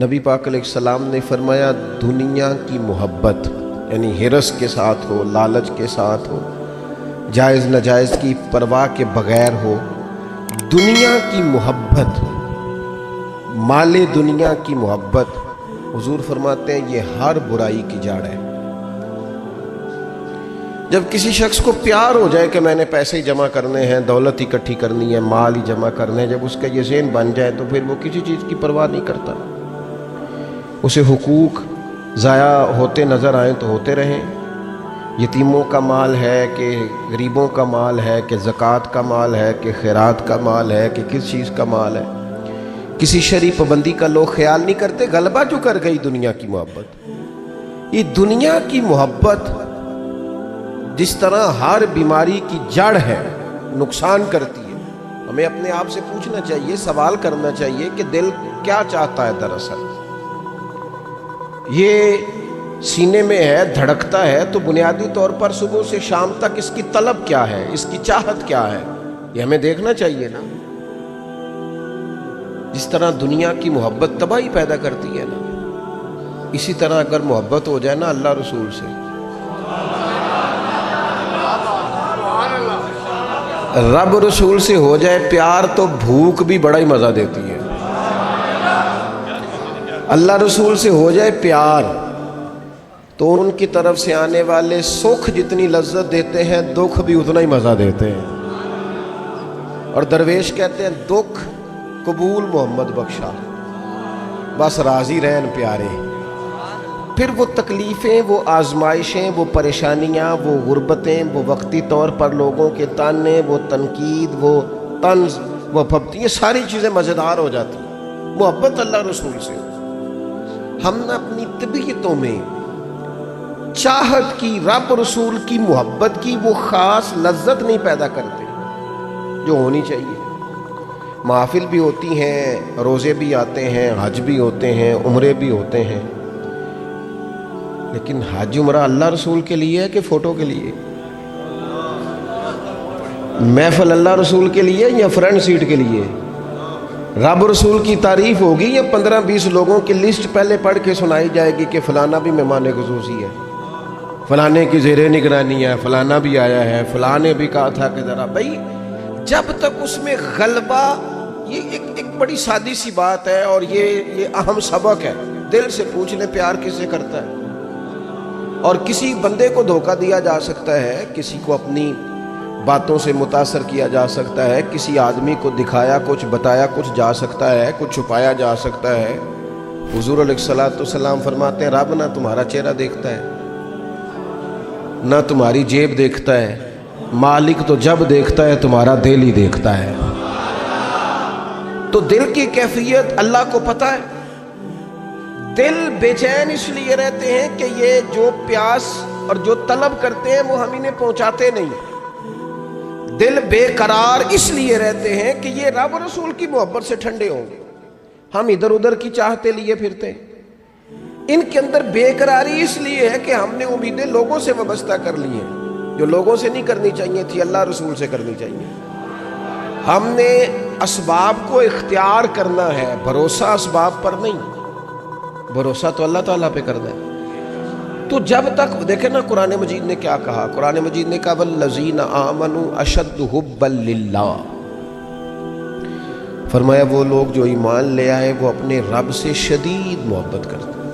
نبی پاک علیہ السلام نے فرمایا دنیا کی محبت یعنی ہرس کے ساتھ ہو، لالچ کے ساتھ ہو، جائز ناجائز کی پرواہ کے بغیر ہو، دنیا کی محبت، مال دنیا کی محبت، حضور فرماتے ہیں یہ ہر برائی کی جڑ ہے۔ جب کسی شخص کو پیار ہو جائے کہ میں نے پیسے ہی جمع کرنے ہیں، دولت اکٹھی کرنی ہے، مال ہی جمع کرنے ہیں، جب اس کا یہ ذہن بن جائے تو پھر وہ کسی چیز کی پرواہ نہیں کرتا۔ اسے حقوق ضائع ہوتے نظر آئیں تو ہوتے رہیں، یتیموں کا مال ہے کہ غریبوں کا مال ہے کہ زکوٰۃ کا مال ہے کہ خیرات کا مال ہے کہ کس چیز کا مال ہے، کسی شرعی پابندی کا لوگ خیال نہیں کرتے۔ غلبہ جو کر گئی دنیا کی محبت، یہ دنیا کی محبت جس طرح ہر بیماری کی جڑ ہے، نقصان کرتی ہے۔ ہمیں اپنے آپ سے پوچھنا چاہیے، سوال کرنا چاہیے کہ دل کیا چاہتا ہے دراصل۔ یہ سینے میں ہے، دھڑکتا ہے تو بنیادی طور پر صبح سے شام تک اس کی طلب کیا ہے، اس کی چاہت کیا ہے، یہ ہمیں دیکھنا چاہیے نا۔ جس طرح دنیا کی محبت تباہی پیدا کرتی ہے نا، اسی طرح اگر محبت ہو جائے نا اللہ رسول سے، رب رسول سے ہو جائے پیار تو بھوک بھی بڑا ہی مزہ دیتی ہے۔ اللہ رسول سے ہو جائے پیار تو ان کی طرف سے آنے والے سکھ جتنی لذت دیتے ہیں، دکھ بھی اتنا ہی مزہ دیتے ہیں۔ اور درویش کہتے ہیں دکھ قبول محمد بخشا، بس راضی رہن پیارے۔ پھر وہ تکلیفیں، وہ آزمائشیں، وہ پریشانیاں، وہ غربتیں، وہ وقتی طور پر لوگوں کے تانے، وہ تنقید، وہ طنز، وہ پھبتی، یہ ساری چیزیں مزیدار ہو جاتی ہیں محبت اللہ رسول سے۔ ہم نے اپنی طبیعتوں میں چاہت کی، رب رسول کی محبت کی وہ خاص لذت نہیں پیدا کرتے جو ہونی چاہیے۔ محافل بھی ہوتی ہیں، روزے بھی آتے ہیں، حج بھی ہوتے ہیں، عمرے بھی ہوتے ہیں، لیکن حج عمرہ اللہ رسول کے لیے ہے کہ فوٹو کے لیے؟ محفل اللہ رسول کے لیے یا فرنٹ سیٹ کے لیے؟ رب رسول کی تعریف ہوگی یا 15-20 لوگوں کی لسٹ پہلے پڑھ کے سنائی جائے گی کہ فلانا بھی مہمان خصوصی ہے، فلانے کی زیر نگرانی ہے، فلانا بھی آیا ہے، فلانے بھی کہا تھا کہ ذرا بھائی، جب تک اس میں غلبہ، یہ ایک بڑی سادی سی بات ہے اور یہ اہم سبق ہے۔ دل سے پوچھ لیں پیار کس سے کرتا ہے؟ اور کسی بندے کو دھوکہ دیا جا سکتا ہے، کسی کو اپنی باتوں سے متاثر کیا جا سکتا ہے، کسی آدمی کو دکھایا کچھ، بتایا کچھ جا سکتا ہے، کچھ چھپایا جا سکتا ہے۔ حضور علیہ السلام فرماتے ہیں رب نہ تمہارا چہرہ دیکھتا ہے، نہ تمہاری جیب دیکھتا ہے، مالک تو جب دیکھتا ہے تمہارا دل ہی دیکھتا ہے۔ تو دل کی کیفیت اللہ کو پتہ ہے۔ دل بے چین اس لیے رہتے ہیں کہ یہ جو پیاس اور جو طلب کرتے ہیں وہ ہم انہیں پہنچاتے نہیں۔ دل بے قرار اس لیے رہتے ہیں کہ یہ رب رسول کی محبت سے ٹھنڈے ہوں گے، ہم ادھر ادھر کی چاہتے لیے پھرتے ہیں۔ ان کے اندر بے قراری اس لیے ہے کہ ہم نے امیدیں لوگوں سے وابستہ کر لی ہیں، جو لوگوں سے نہیں کرنی چاہیے تھی، اللہ رسول سے کرنی چاہیے۔ ہم نے اسباب کو اختیار کرنا ہے، بھروسہ اسباب پر نہیں، بھروسہ تو اللہ تعالیٰ پہ کرنا ہے۔ تو جب تک دیکھیں نا قرآن مجید نے کیا کہا، قرآن مجید نے کہا والذین آمنوا اشد حبا للہ، فرمایا وہ لوگ جو ایمان لے آئے وہ اپنے رب سے شدید محبت کرتے ہیں،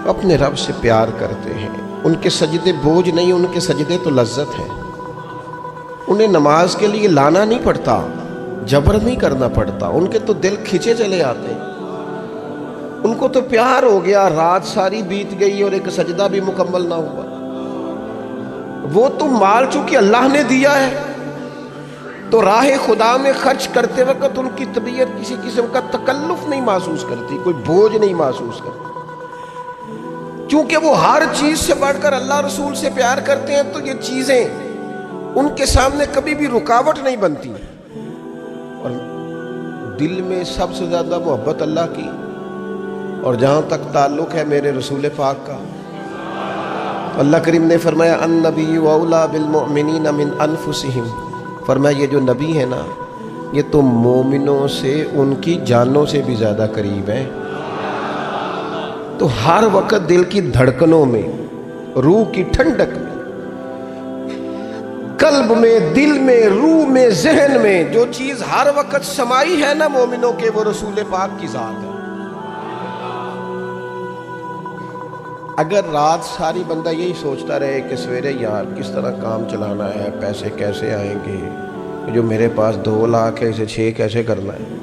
اپنے رب سے پیار کرتے ہیں۔ ان کے سجدے بوجھ نہیں، ان کے سجدے تو لذت ہیں۔ انہیں نماز کے لیے لانا نہیں پڑتا، جبر نہیں کرنا پڑتا، ان کے تو دل کھچے چلے آتے ہیں۔ ان کو تو پیار ہو گیا، رات ساری بیت گئی اور ایک سجدہ بھی مکمل نہ ہوا۔ وہ تو مال چونکہ اللہ نے دیا ہے تو راہ خدا میں خرچ کرتے وقت ان کی طبیعت کسی قسم کا تکلف نہیں محسوس کرتی، کوئی بوجھ نہیں محسوس کرتی، چونکہ وہ ہر چیز سے بڑھ کر اللہ رسول سے پیار کرتے ہیں تو یہ چیزیں ان کے سامنے کبھی بھی رکاوٹ نہیں بنتی۔ اور دل میں سب سے زیادہ محبت اللہ کی، اور جہاں تک تعلق ہے میرے رسول پاک کا، اللہ کریم نے فرمایا النبی اولی بالمؤمنین من انفسہم، فرمایا یہ جو نبی ہے نا یہ تو مومنوں سے ان کی جانوں سے بھی زیادہ قریب ہیں. تو ہر وقت دل کی دھڑکنوں میں، روح کی ٹھنڈک میں، قلب میں، دل میں، روح میں، ذہن میں جو چیز ہر وقت سمائی ہے نا مومنوں کے، وہ رسول پاک کی ذات ہے. اگر رات ساری بندہ یہی سوچتا رہے کہ سویرے یار کس طرح کام چلانا ہے، پیسے کیسے آئیں گے، جو میرے پاس 2 لاکھ ہے اسے 6 کیسے کرنا ہے،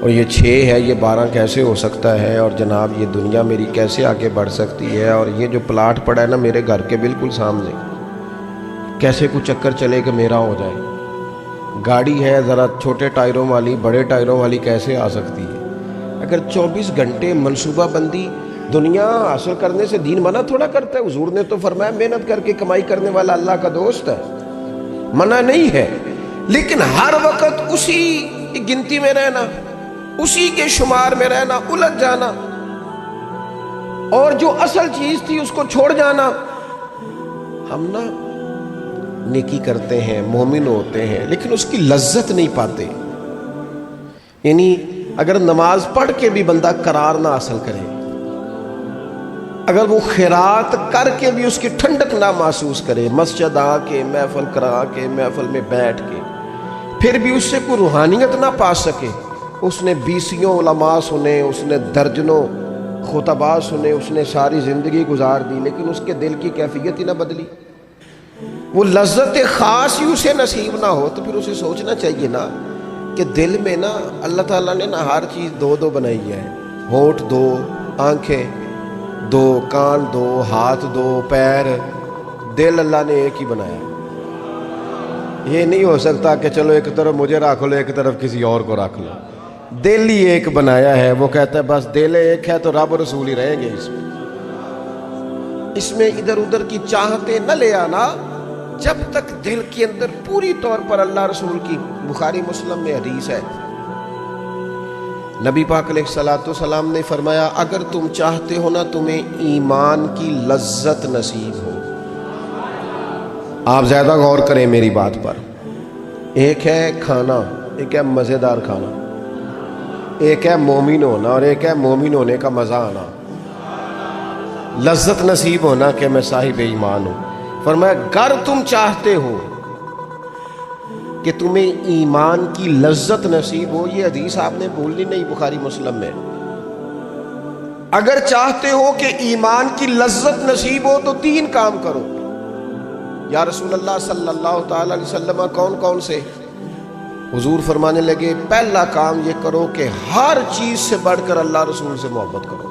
اور یہ 6 ہے یہ 12 کیسے ہو سکتا ہے، اور جناب یہ دنیا میری کیسے آگے بڑھ سکتی ہے، اور یہ جو پلاٹ پڑا ہے نا میرے گھر کے بالکل سامنے، کیسے کچھ چکر چلے کہ میرا ہو جائے، گاڑی ہے ذرا چھوٹے ٹائروں والی بڑے ٹائروں والی کیسے آ سکتی ہے. اگر 24 گھنٹے منصوبہ بندی دنیا حاصل کرنے سے دین منع تھوڑا کرتا ہے. حضور نے تو فرمایا محنت کر کے کمائی کرنے والا اللہ کا دوست ہے، منع نہیں ہے، لیکن ہر وقت اسی گنتی میں رہنا، اسی کے شمار میں رہنا، الجھ جانا، اور جو اصل چیز تھی اس کو چھوڑ جانا. ہم نا نیکی کرتے ہیں، مومن ہوتے ہیں، لیکن اس کی لذت نہیں پاتے. یعنی اگر نماز پڑھ کے بھی بندہ قرار نہ حاصل کرے، اگر وہ خیرات کر کے بھی اس کی ٹھنڈک نہ محسوس کرے، مسجد آ کے محفل کرا کے محفل میں بیٹھ کے پھر بھی اس سے کوئی روحانیت نہ پا سکے، اس نے 20 علماء سنے، اس نے درجنوں خطباء سنے، اس نے ساری زندگی گزار دی، لیکن اس کے دل کی کیفیت ہی نہ بدلی، وہ لذت خاص ہی اسے نصیب نہ ہو، تو پھر اسے سوچنا چاہیے نا کہ دل میں نا اللہ تعالیٰ نے نا ہر چیز 2 بنائی ہے. ہونٹ 2، آنکھیں 2، کان 2، ہاتھ 2، پیر، دل اللہ نے ایک ہی بنایا. یہ نہیں ہو سکتا کہ چلو ایک طرف مجھے رکھ لو ایک طرف کسی اور کو رکھ لو. دل ہی ایک بنایا ہے. وہ کہتا ہے بس دل ایک ہے تو رب رسول ہی رہیں گے. اس میں ادھر ادھر کی چاہتے نہ لے آنا جب تک دل کے اندر پوری طور پر اللہ رسول کی. بخاری مسلم میں حدیث ہے، نبی پاک علیہ الصلوۃ والسلام نے فرمایا اگر تم چاہتے ہو نا تمہیں ایمان کی لذت نصیب ہو. آپ زیادہ غور کریں میری بات پر. ایک ہے کھانا، ایک ہے مزیدار کھانا، ایک ہے مومن ہونا، اور ایک ہے مومن ہونے کا مزہ آنا، لذت نصیب ہونا کہ میں صاحب ایمان ہوں. فرمایا اگر تم چاہتے ہو کہ تمہیں ایمان کی لذت نصیب ہو، یہ حدیث آپ نے بھولنی نہیں، بخاری مسلم میں، اگر چاہتے ہو کہ ایمان کی لذت نصیب ہو تو 3 کام کرو. یا رسول اللہ صلی اللہ تعالی علیہ وسلم کون کون سے؟ حضور فرمانے لگے پہلا کام یہ کرو کہ ہر چیز سے بڑھ کر اللہ رسول سے محبت کرو.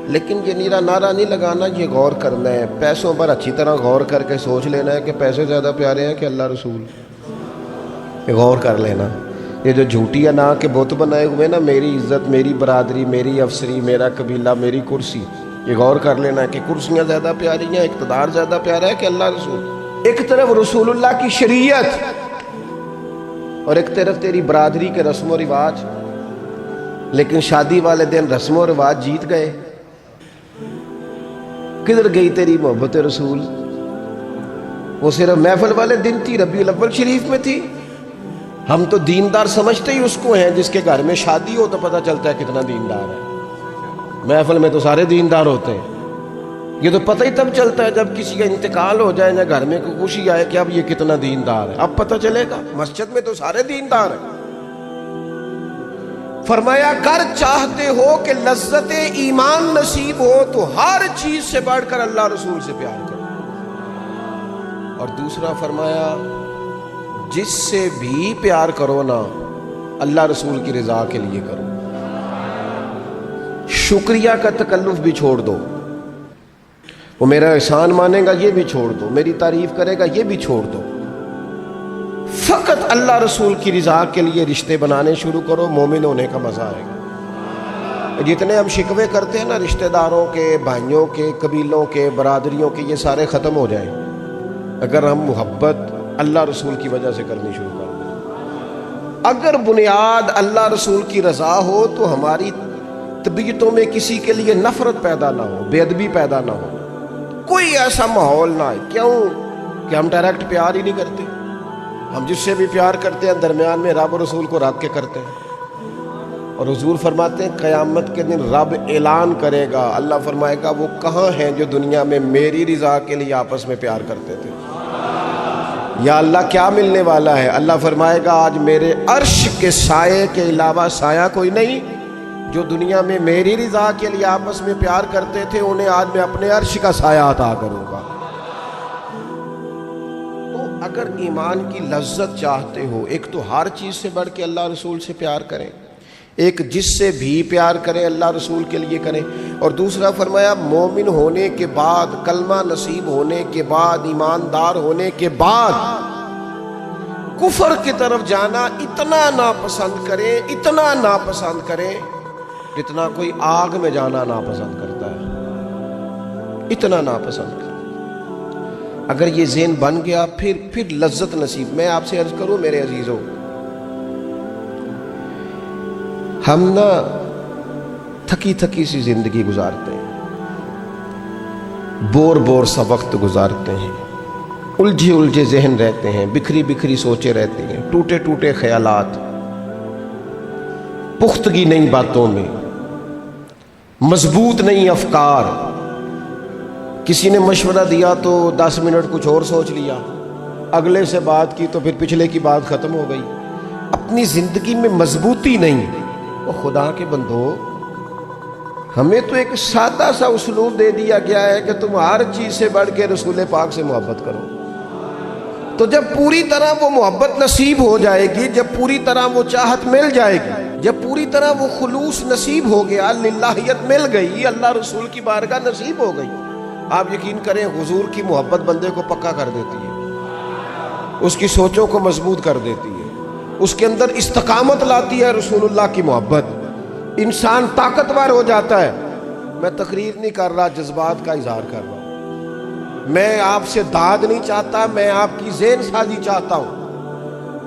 لیکن یہ نیرا نعرہ نہیں لگانا، یہ غور کرنا ہے، پیسوں پر اچھی طرح غور کر کے سوچ لینا ہے کہ پیسے زیادہ پیارے ہیں کہ اللہ رسول. یہ غور کر لینا. یہ جو جھوٹی انا کے بت بنائے ہوئے نا، میری عزت، میری برادری، میری افسری، میرا قبیلہ، میری کرسی، یہ غور کر لینا ہے کہ کرسیاں زیادہ پیاری ہیں، اقتدار زیادہ پیارا ہے کہ اللہ رسول. ایک طرف رسول اللہ کی شریعت اور ایک طرف تیری برادری کے رسم و رواج، لیکن شادی والے دن رسم و رواج جیت گئے. کدھر گئی تیری محبت رسول؟ وہ صرف محفل والے دن تھی، ربیع الاول شریف میں تھی. ہم تو دیندار سمجھتے ہی اس کو ہیں جس کے گھر میں شادی ہو تو پتہ چلتا ہے کتنا دیندار ہے. محفل میں تو سارے دیندار ہوتے ہیں. یہ تو پتہ ہی تب چلتا ہے جب کسی کا انتقال ہو جائے یا گھر میں کوئی خوشی آئے کہ اب یہ کتنا دیندار ہے. اب پتہ چلے گا. مسجد میں تو سارے دیندار ہیں. فرمایا اگر چاہتے ہو کہ لذت ایمان نصیب ہو تو ہر چیز سے بڑھ کر اللہ رسول سے پیار کرو. اور دوسرا فرمایا جس سے بھی پیار کرو نا اللہ رسول کی رضا کے لیے کرو. شکریہ کا تکلف بھی چھوڑ دو. وہ میرا احسان مانے گا یہ بھی چھوڑ دو، میری تعریف کرے گا یہ بھی چھوڑ دو. فقط اللہ رسول کی رضا کے لیے رشتے بنانے شروع کرو، مومن ہونے کا مزہ آئے گا. جتنے ہم شکوے کرتے ہیں نا رشتہ داروں کے، بھائیوں کے، قبیلوں کے، برادریوں کے، یہ سارے ختم ہو جائیں اگر ہم محبت اللہ رسول کی وجہ سے کرنی شروع کر دیں. اگر بنیاد اللہ رسول کی رضا ہو تو ہماری طبیعتوں میں کسی کے لیے نفرت پیدا نہ ہو، بے ادبی پیدا نہ ہو، کوئی ایسا ماحول نہ ہے. کیوں کہ ہم ڈائریکٹ پیار ہی نہیں کرتے. ہم جس سے بھی پیار کرتے ہیں درمیان میں رب و رسول کو رکھ کے کرتے ہیں. اور حضور فرماتے ہیں قیامت کے دن رب اعلان کرے گا, اللہ فرمائے گا وہ کہاں ہیں جو دنیا میں میری رضا کے لیے آپس میں پیار کرتے تھے. یا اللہ کیا ملنے والا ہے؟ اللہ فرمائے گا آج میرے عرش کے سائے کے علاوہ سایہ کوئی نہیں. جو دنیا میں میری رضا کے لیے آپس میں پیار کرتے تھے انہیں آج میں اپنے عرش کا سایہ عطا کروں گا. تو اگر ایمان کی لذت چاہتے ہو, ایک تو ہر چیز سے بڑھ کے اللہ رسول سے پیار کریں, ایک جس سے بھی پیار کریں اللہ رسول کے لیے کریں, اور دوسرا فرمایا مومن ہونے کے بعد, کلمہ نصیب ہونے کے بعد, ایماندار ہونے کے بعد کفر کی طرف جانا اتنا ناپسند کریں, اتنا ناپسند کریں جتنا کوئی آگ میں جانا ناپسند کرتا ہے, اتنا ناپسند کریں. اگر یہ ذہن بن گیا پھر لذت نصیب. میں آپ سے عرض کروں میرے عزیزوں, ہم نا تھکی تھکی سی زندگی گزارتے ہیں, بور سا وقت گزارتے ہیں, الجھے ذہن رہتے ہیں, بکھری سوچیں رہتی ہیں, ٹوٹے خیالات, پختگی نہیں باتوں میں, مضبوط نہیں افکار. کسی نے مشورہ دیا تو 10 منٹ کچھ اور سوچ لیا, اگلے سے بات کی تو پھر پچھلے کی بات ختم ہو گئی. اپنی زندگی میں مضبوطی نہیں. خدا کے بندو, ہمیں تو ایک سادہ سا اسلوب دے دیا گیا ہے کہ تم ہر چیز سے بڑھ کے رسول پاک سے محبت کرو. تو جب پوری طرح وہ محبت نصیب ہو جائے گی, جب پوری طرح وہ چاہت مل جائے گی, جب پوری طرح وہ خلوص نصیب ہو گیا, للہیت مل گئی, اللہ رسول کی بارگاہ نصیب ہو گئی, آپ یقین کریں حضور کی محبت بندے کو پکا کر دیتی ہے, اس کی سوچوں کو مضبوط کر دیتی ہے, اس کے اندر استقامت لاتی ہے. رسول اللہ کی محبت, انسان طاقتور ہو جاتا ہے. میں تقریر نہیں کر رہا, جذبات کا اظہار کر رہا ہوں. میں آپ سے داد نہیں چاہتا, میں آپ کی ذہن سازی چاہتا ہوں.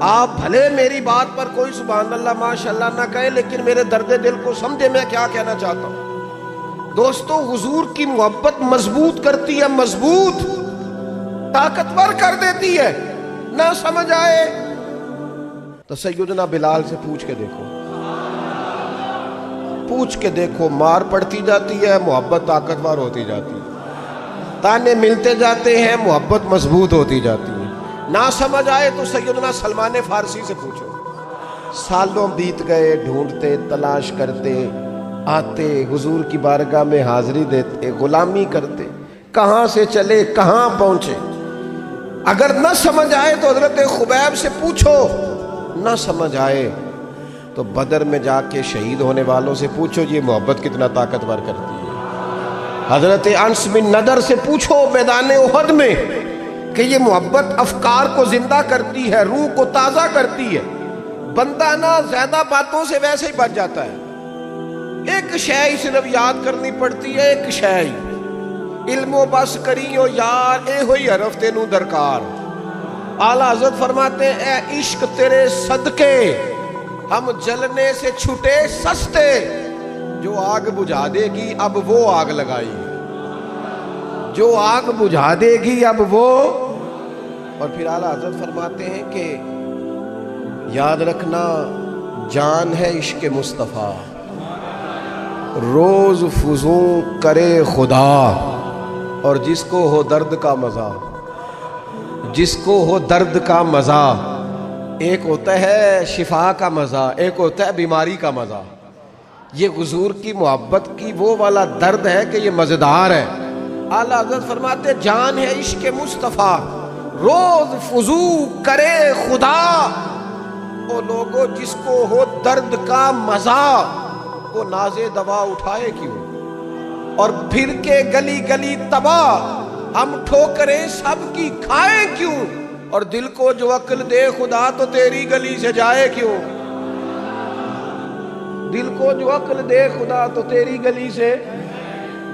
آپ بھلے میری بات پر کوئی سبحان اللہ ماشاءاللہ نہ کہیں, لیکن میرے درد دل کو سمجھے میں کیا کہنا چاہتا ہوں. دوستو, حضور کی محبت مضبوط کرتی ہے, مضبوط طاقتور کر دیتی ہے. نہ سمجھ آئے تو سیدنا بلال سے پوچھ کے دیکھو, مار پڑتی جاتی ہے, محبت طاقتور ہوتی جاتی ہے, تانے ملتے جاتے ہیں, محبت مضبوط ہوتی جاتی ہے. نہ سمجھ آئے تو سیدنا سلمان فارسی سے پوچھو. سالوں بیت گئے, ڈھونڈتے تلاش کرتے, آتے حضور کی بارگاہ میں حاضری دیتے, غلامی کرتے, کہاں سے چلے کہاں پہنچے. اگر نہ سمجھ آئے تو حضرت خبیب سے پوچھو, نہ سمجھ آئے تو بدر میں جا کے شہید ہونے والوں سے پوچھو یہ محبت کتنا طاقتور کرتی ہے. حضرت انس بن نضر سے پوچھو میدان احد میں کہ یہ محبت افکار کو زندہ کرتی ہے, روح کو تازہ کرتی ہے. بندہ نہ زیادہ باتوں سے ویسے ہی بچ جاتا ہے. ایک شے صرف یاد کرنی پڑتی ہے, ایک شے, علم و بس کریو یار, اے ہوئی حرف تینوں درکار. اعلیٰ حضرت فرماتے ہیں اے عشق تیرے صدقے ہم جلنے سے چھٹے سستے, جو آگ بجھا دے گی اب وہ آگ لگائی, جو آگ بجھا دے گی اب وہ. اور پھر اعلیٰ حضرت فرماتے ہیں کہ یاد رکھنا جان ہے عشق مصطفیٰ, روز فزوں کرے خدا, اور جس کو ہو درد کا مزہ, جس کو ہو درد کا مزہ. ایک ہوتا ہے شفا کا مزہ, ایک ہوتا ہے بیماری کا مزہ. یہ حضور کی محبت کی وہ والا درد ہے کہ یہ مزیدار ہے. اعلیٰ حضرت فرماتے جان ہے عشق مصطفیٰ, روز فزو کرے خدا. وہ لوگوں جس کو ہو درد کا مزہ, وہ ناز دوا اٹھائے کیوں, اور پھر کے گلی گلی تباہ ہم ٹھوکریں سب کی کھائے کیوں, اور دل کو جو عقل دے خدا تو تیری گلی سے جائے کیوں. دل کو جو عقل دے خدا تو تیری گلی سے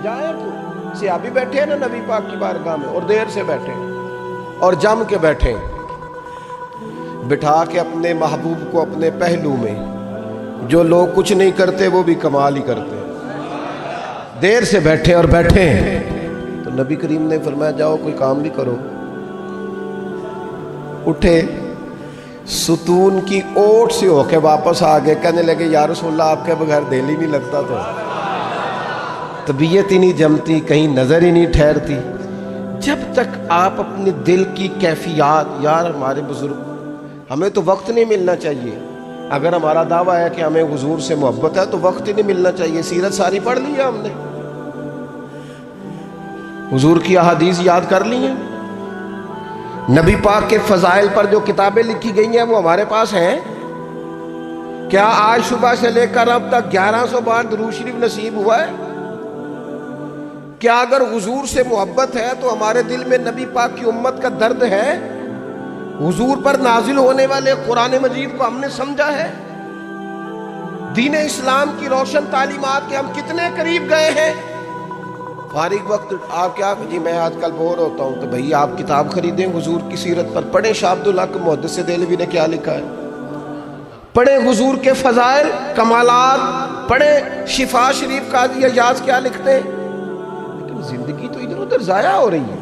جائے کیوں. صحابی بیٹھے ہیں نا نبی پاک کی بارگاہ میں, اور دیر سے بیٹھے اور جم کے بیٹھے, بٹھا کے اپنے محبوب کو اپنے پہلو میں. جو لوگ کچھ نہیں کرتے وہ بھی کمال ہی کرتے ہیں. دیر سے بیٹھے اور بیٹھے تو نبی کریم نے فرمایا جاؤ کوئی کام بھی کرو. اٹھے ستون کی اوٹ سے ہو کے واپس آ گئے, کہنے لگے یا رسول اللہ آپ کے بغیر دل ہی نہیں لگتا, تو طبیعت ہی نہیں جمتی, کہیں نظر ہی نہیں ٹھہرتی. جب تک آپ اپنے دل کی کیفیات, یار ہمارے بزرگ, ہمیں تو وقت نہیں ملنا چاہیے. اگر ہمارا دعویٰ ہے کہ ہمیں حضور سے محبت ہے تو وقت ہی نہیں ملنا چاہیے. سیرت ساری پڑھ لی ہے ہم نے, حضور کی احادیث یاد کر لی ہیں, نبی پاک کے فضائل پر جو کتابیں لکھی گئی ہیں وہ ہمارے پاس ہیں. کیا آج صبح سے لے کر اب تک 1100 بار درود شریف نصیب ہوا ہے؟ کیا اگر حضور سے محبت ہے تو ہمارے دل میں نبی پاک کی امت کا درد ہے؟ حضور پر نازل ہونے والے قرآن مجید کو ہم نے سمجھا ہے؟ دین اسلام کی روشن تعلیمات کے ہم کتنے قریب گئے ہیں؟ فارغ وقت آپ کیا جی میں آج کل بور ہوتا ہوں, تو بھئی آپ کتاب خریدیں حضور کی سیرت پر, پڑھیں شاہ عبدالحق محدث دہلوی نے کیا لکھا ہے, پڑھیں حضور کے فضائل کمالات, پڑھیں شفا شریف قاضی اعجاز کیا لکھتے ہیں. لیکن زندگی تو ادھر ادھر ضائع ہو رہی ہے.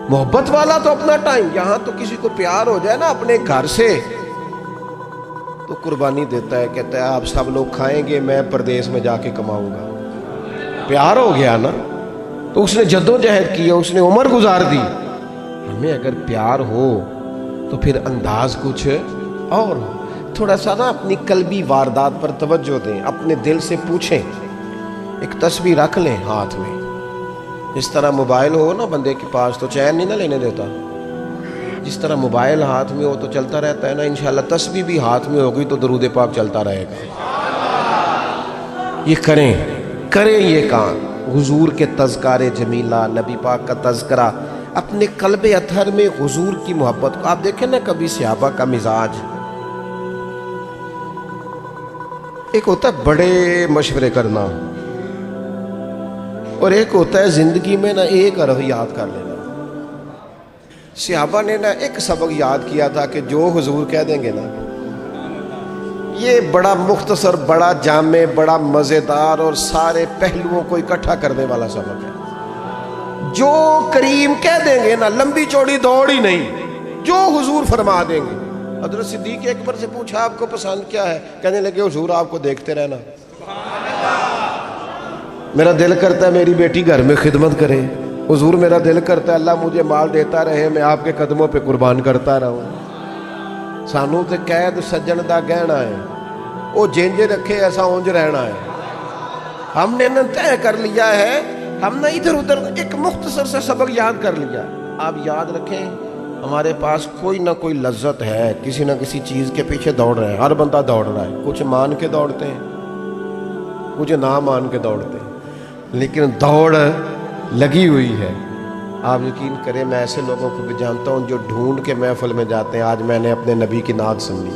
محبت والا تو اپنا ٹائم, یہاں تو کسی کو پیار ہو جائے نا اپنے گھر سے تو قربانی دیتا ہے, کہتا ہے آپ سب لوگ کھائیں گے, میں پردیس میں جا کے کماؤں گا. پیار ہو گیا نا, تو اس نے جدوجہد کی, اس نے عمر گزار دی. ہمیں اگر پیار ہو تو پھر انداز کچھ اور ہو. تھوڑا سا نا اپنی قلبی واردات پر توجہ دیں, اپنے دل سے پوچھیں, ایک تسبیح رکھ لیں ہاتھ میں. جس طرح موبائل ہو نا بندے کے پاس تو چین نہیں نہ لینے دیتا, جس طرح موبائل ہاتھ میں ہو تو چلتا رہتا ہے نا, انشاءاللہ تسبیح بھی ہاتھ میں ہوگی تو درود پاک چلتا رہے گا. یہ کریں یہ کام. حضور کے تذکار جمیلہ, نبی پاک کا تذکرہ, اپنے قلب اطہر میں حضور کی محبت کو. آپ دیکھیں نا کبھی صحابہ کا مزاج, ایک ہوتا ہے بڑے مشورے کرنا, اور ایک ہوتا ہے زندگی میں نا ایک حرف یاد کر لینا. صحابہ نے نا ایک سبق یاد کیا تھا کہ جو حضور کہہ دیں گے نا, یہ بڑا مختصر, بڑا جامع, بڑا مزیدار اور سارے پہلوؤں کو اکٹھا کرنے والا سبق ہے. جو کریم کہہ دیں گے نا, لمبی چوڑی دوڑ ہی نہیں, جو حضور فرما دیں گے. حضرت صدیق اکبر سے پوچھا آپ کو پسند کیا ہے, کہنے لگے حضور آپ کو دیکھتے رہنا. میرا دل کرتا ہے میری بیٹی گھر میں خدمت کرے. حضور میرا دل کرتا ہے اللہ مجھے مال دیتا رہے, میں آپ کے قدموں پہ قربان کرتا رہوں. سانو تے قید سجن دا گہنا ہے, وہ جینج رکھے ایسا اونج رہنا ہے. ہم نے نہ طے کر لیا ہے, ہم نے ادھر ادھر ایک مختصر سے سبق یاد کر لیا. آپ یاد رکھیں ہمارے پاس کوئی نہ کوئی لذت ہے, کسی نہ کسی چیز کے پیچھے دوڑ رہے ہیں. ہر بندہ دوڑ رہا ہے, کچھ مان کے دوڑتے ہیں, کچھ نہ مان کے دوڑتے ہیں, لیکن دوڑ لگی ہوئی ہے. آپ یقین کریں میں ایسے لوگوں کو بھی جانتا ہوں جو ڈھونڈ کے محفل میں جاتے ہیں. آج میں نے اپنے نبی کی نعت سن لی.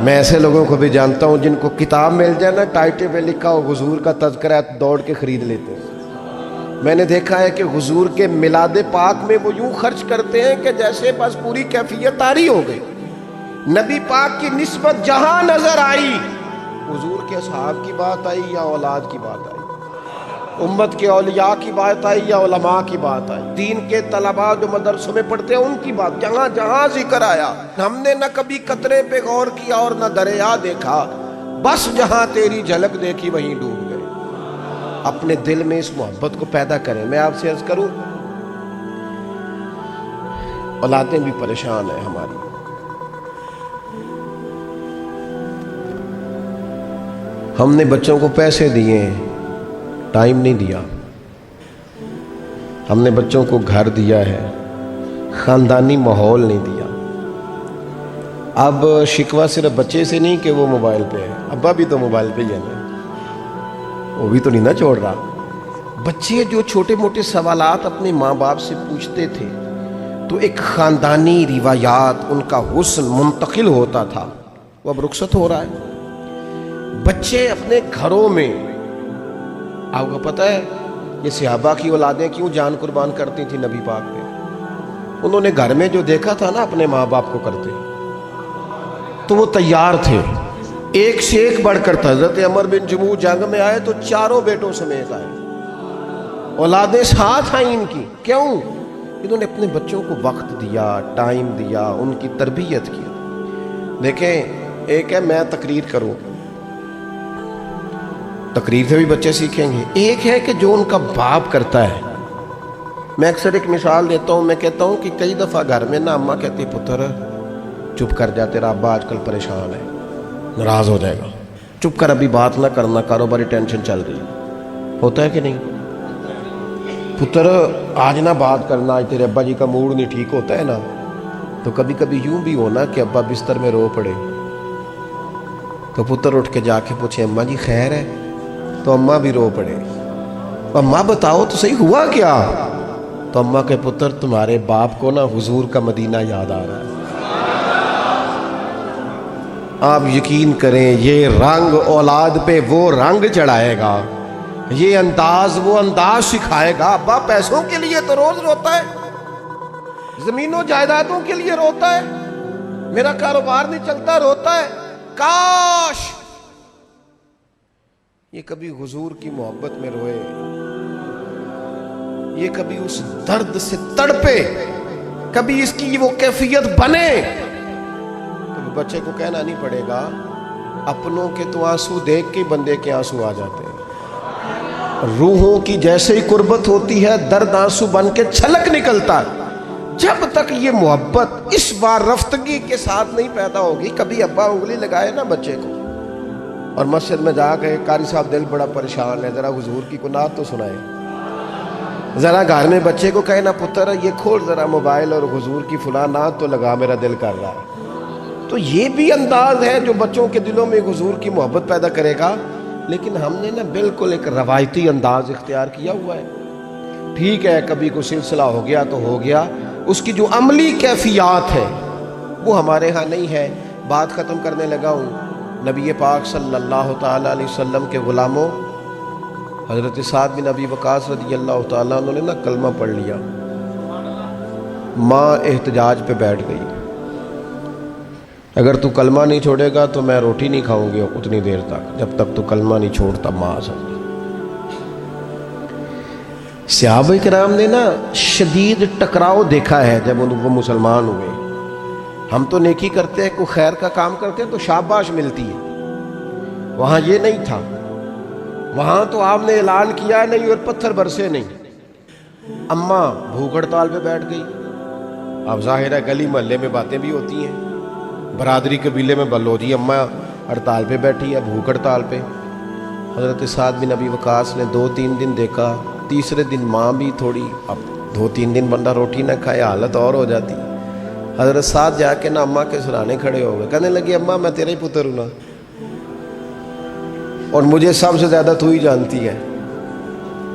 میں ایسے لوگوں کو بھی جانتا ہوں جن کو کتاب مل جائے نا, ٹائٹل پہ لکھا ہو حضور کا تذکرہ, دوڑ کے خرید لیتے ہیں. میں نے دیکھا ہے کہ حضور کے میلاد پاک میں وہ یوں خرچ کرتے ہیں کہ جیسے بس پوری کیفیت طاری ہو گئی. نبی پاک کی نسبت جہاں نظر آئی, حضور کے اصحاب کی بات آئی یا اولاد کی بات آئی, امت کے اولیاء کی بات آئی یا علماء کی بات آئی, دین کے طلباء جو مدرسوں میں پڑھتے ہیں ان کی بات, جہاں جہاں ذکر آیا. ہم نے نہ کبھی قطرے پہ غور کیا اور نہ دریا دیکھا, بس جہاں تیری جھلک دیکھی وہیں ڈوب گئے. اپنے دل میں اس محبت کو پیدا کریں. میں آپ سے عرض کروں, اولادیں بھی پریشان ہیں ہماری. ہم نے بچوں کو پیسے دیے, ٹائم نہیں دیا. ہم نے بچوں کو گھر دیا ہے, خاندانی ماحول نہیں دیا. اب شکوہ صرف بچے سے نہیں کہ وہ موبائل پہ ہے, ابا بھی تو موبائل پہ ہی ہے نا, وہ بھی تو نہیں نا چھوڑ رہا. بچے جو چھوٹے موٹے سوالات اپنے ماں باپ سے پوچھتے تھے تو ایک خاندانی روایات, ان کا حسن منتقل ہوتا تھا, وہ اب رخصت ہو رہا ہے. بچے اپنے گھروں میں, آپ کو پتہ ہے یہ صحابہ کی اولادیں کیوں جان قربان کرتی تھی نبی پاک پہ؟ انہوں نے گھر میں جو دیکھا تھا نا اپنے ماں باپ کو کرتے, تو وہ تیار تھے. ایک سے ایک بڑھ کر تھا. حضرت عمر بن جموح جنگ میں آئے تو چاروں بیٹوں سمیت آئے, اولادیں ساتھ آئیں ان کی. کیوں؟ انہوں نے اپنے بچوں کو وقت دیا، ٹائم دیا، ان کی تربیت کی۔ دیکھیں، ایک ہے میں تقریر کروں، تقریر سے بھی بچے سیکھیں گے، ایک ہے کہ جو ان کا باپ کرتا ہے۔ میں اکثر ایک مثال دیتا ہوں، میں کہتا ہوں کہ کئی دفعہ گھر میں نا اماں کہتی پتر چپ کر جا، تیرا ابا آج کل پریشان ہے، ناراض ہو جائے گا، چپ کر، ابھی بات نہ کرنا، کاروباری ٹینشن چل رہی ہے۔ ہوتا ہے کہ نہیں؟ پتر آج نہ بات کرنا، آج تیرے ابا جی کا موڈ نہیں ٹھیک، ہوتا ہے نا؟ تو کبھی کبھی یوں بھی ہونا کہ ابا بستر میں رو پڑے، تو پتر اٹھ کے جا کے پوچھے اماں جی خیر ہے؟ تو اماں بھی رو پڑے، اماں بتاؤ تو صحیح ہوا کیا؟ تو اماں کے پتر تمہارے باپ کو نا حضور کا مدینہ یاد آ رہا ہے۔ آپ یقین کریں، یہ رنگ اولاد پہ وہ رنگ چڑھائے گا، یہ انداز وہ انداز سکھائے گا۔ ابا پیسوں کے لیے تو روز روتا ہے، زمینوں جائیدادوں کے لیے روتا ہے، میرا کاروبار نہیں چلتا، روتا ہے۔ کاش یہ کبھی حضور کی محبت میں روئے، یہ کبھی اس درد سے تڑپے، کبھی اس کی وہ کیفیت بنے، تو بچے کو کہنا نہیں پڑے گا اپنوں کے تو آنسو دیکھ کے بندے کے آنسو آ جاتے ہیں۔ روحوں کی جیسے ہی قربت ہوتی ہے، درد آنسو بن کے چھلک نکلتا ہے۔ جب تک یہ محبت اس بار رفتگی کے ساتھ نہیں پیدا ہوگی، کبھی ابا انگلی لگائے نا بچے کو اور مسجد میں جا کے قاری صاحب دل بڑا پریشان ہے، ذرا حضور کی نعت تو سنائے، ذرا گھر میں بچے کو کہے نا پتر یہ کھول ذرا موبائل اور حضور کی فلاں نعت تو لگا، میرا دل کر رہا ہے۔ تو یہ بھی انداز ہے جو بچوں کے دلوں میں حضور کی محبت پیدا کرے گا۔ لیکن ہم نے نا بالکل ایک روایتی انداز اختیار کیا ہوا ہے۔ ٹھیک ہے، کبھی کوئی سلسلہ ہو گیا تو ہو گیا، اس کی جو عملی کیفیات ہے وہ ہمارے ہاں نہیں ہے۔ بات ختم کرنے لگا ہوں، نبی پاک صلی اللہ تعالیٰ علیہ وسلم کے غلاموں حضرت سعد بن ابی وقاص رضی اللہ تعالیٰ انہوں نے نا کلمہ پڑھ لیا، ماں احتجاج پہ بیٹھ گئی، اگر تو کلمہ نہیں چھوڑے گا تو میں روٹی نہیں کھاؤں گی اتنی دیر تک جب تک تو کلمہ نہیں چھوڑتا ماں۔ صحابہ کرام نے نا شدید ٹکراؤ دیکھا ہے جب وہ مسلمان ہوئے۔ ہم تو نیکی کرتے ہیں، کوئی خیر کا کام کرتے ہیں تو شاباش ملتی ہے، وہاں یہ نہیں تھا، وہاں تو آپ نے اعلان کیا نہیں اور پتھر برسے نہیں۔ اماں بھوک ہڑتال پہ بیٹھ گئی، اب ظاہر ہے گلی محلے میں باتیں بھی ہوتی ہیں، برادری قبیلے میں بلو جی اماں ہڑتال پہ بیٹھی ہے، بھوک ہڑتال پہ۔ حضرت سعد بن ابی وقاص نے 2-3 دن دیکھا، تیسرے دن ماں بھی تھوڑی، اب 2-3 دن بندہ روٹی نہ کھائے حالت اور ہو جاتی۔ حضرت سعد جا کے نا اماں کے سرانے کھڑے ہو گئے، کہنے لگے اماں میں تیرا ہی پتر ہوں نا، اور مجھے سب سے زیادہ تو ہی جانتی ہے۔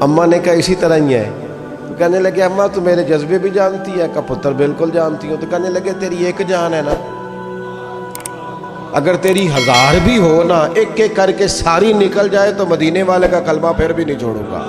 اماں نے کہا اسی طرح ہی ہے، تو کہنے لگے اماں تو میرے جذبے بھی جانتی ہے، کہ پتر بالکل جانتی ہوں۔ تو کہنے لگے تیری ایک جان ہے نا، اگر تیری 1000 بھی ہو نا، ایک ایک کر کے ساری نکل جائے تو مدینے والے کا کلمہ پھر بھی نہیں چھوڑوں گا۔